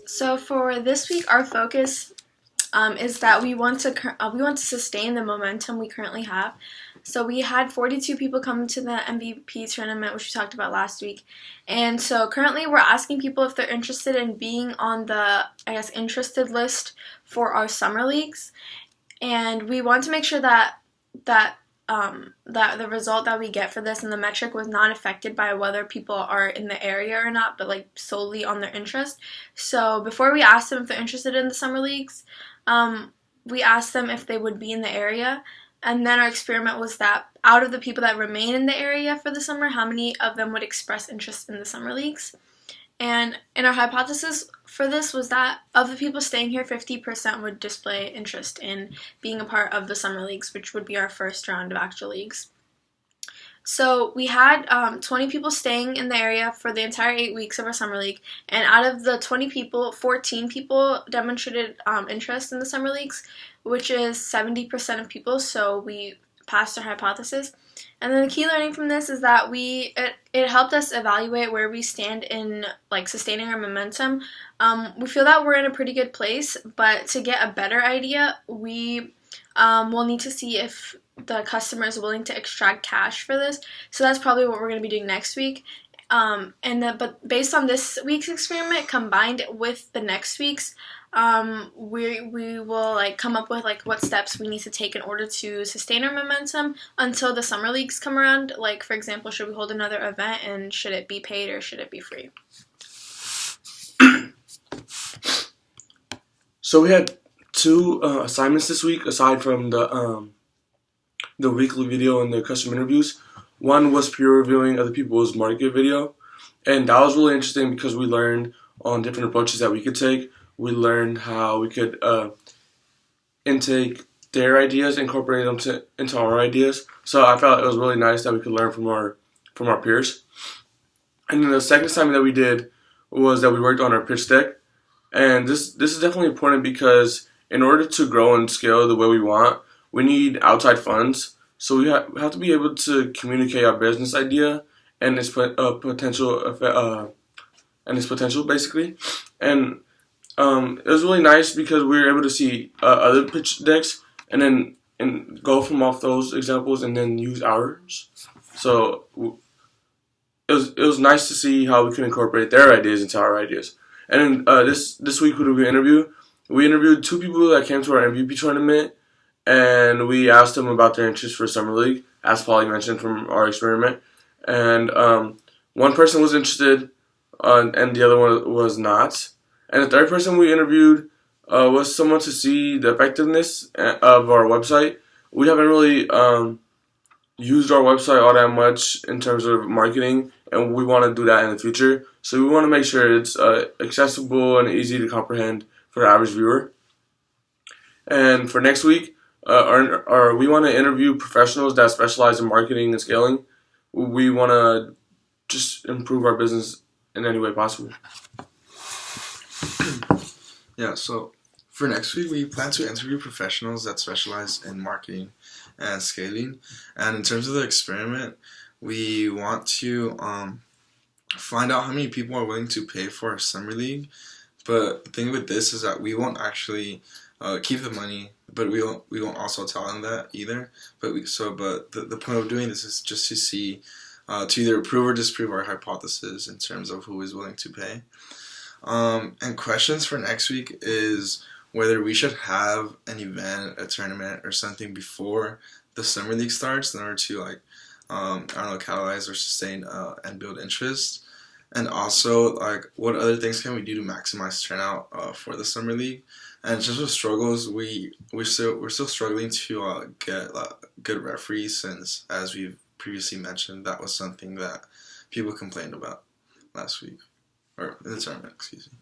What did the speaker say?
So for this week, our focus is that we want to sustain the momentum we currently have. So we had 42 people come to the MVP tournament, which we talked about last week. And so currently we're asking people if they're interested in being on the, interested list for our summer leagues. And we want to make sure that the result that we get for this and the metric was not affected by whether people are in the area or not, but like solely on their interest. So before we asked them if they're interested in the summer leagues, we asked them if they would be in the area. And then our experiment was that out of the people that remain in the area for the summer, how many of them would express interest in the summer leagues. And our hypothesis for this was that of the people staying here, 50% would display interest in being a part of the summer leagues, which would be our first round of actual leagues. So we had 20 people staying in the area for the entire 8 weeks of our summer league, and out of the 20 people, 14 people demonstrated interest in the summer leagues, which is 70% of people, so we passed our hypothesis. And then the key learning from this is that it helped us evaluate where we stand in like sustaining our momentum. We feel that we're in a pretty good place, but to get a better idea, we will need to see if the customer is willing to extract cash for this. So that's probably what we're going to be doing next week. But based on this week's experiment combined with the next week's, we will like come up with like what steps we need to take in order to sustain our momentum until the summer leagues come around. Like, for example, should we hold another event, and should it be paid or should it be free? So we had two assignments this week aside from the weekly video and the custom interviews. One was peer reviewing other people's market video, and that was really interesting because we learned on different approaches that we could take. We learned how we could intake their ideas, incorporate them into our ideas. So I felt it was really nice that we could learn from our peers. And then the second assignment that we did was that we worked on our pitch deck. And this is definitely important because in order to grow and scale the way we want, we need outside funds. So we have to be able to communicate our business idea and its potential basically. And it was really nice because we were able to see other pitch decks and go from off those examples and then use ours. So it was nice to see how we could incorporate their ideas into our ideas. And then this week we interviewed two people that came to our MVP tournament, and we asked them about their interest for Summer League, as Polly mentioned from our experiment. And one person was interested, and the other one was not. And the third person we interviewed was someone to see the effectiveness of our website. We haven't really used our website all that much in terms of marketing, and we want to do that in the future. So we want to make sure it's accessible and easy to comprehend for the average viewer. And for next week, we want to interview professionals that specialize in marketing and scaling. We want to just improve our business in any way possible. Yeah, so for next week, we plan to interview professionals that specialize in marketing and scaling. And in terms of the experiment, we want to find out how many people are willing to pay for our summer league. But the thing with this is that we won't actually keep the money, but we won't also tell them that either. But the point of doing this is just to see to either approve or disprove our hypothesis in terms of who is willing to pay. And questions for next week is whether we should have an event, a tournament, or something before the summer league starts in order to catalyze or sustain and build interest. And also, what other things can we do to maximize turnout for the summer league? And just with struggles, we're still struggling to get good referees, since, as we've previously mentioned, that was something that people complained about last week. Or in the tournament, excuse me.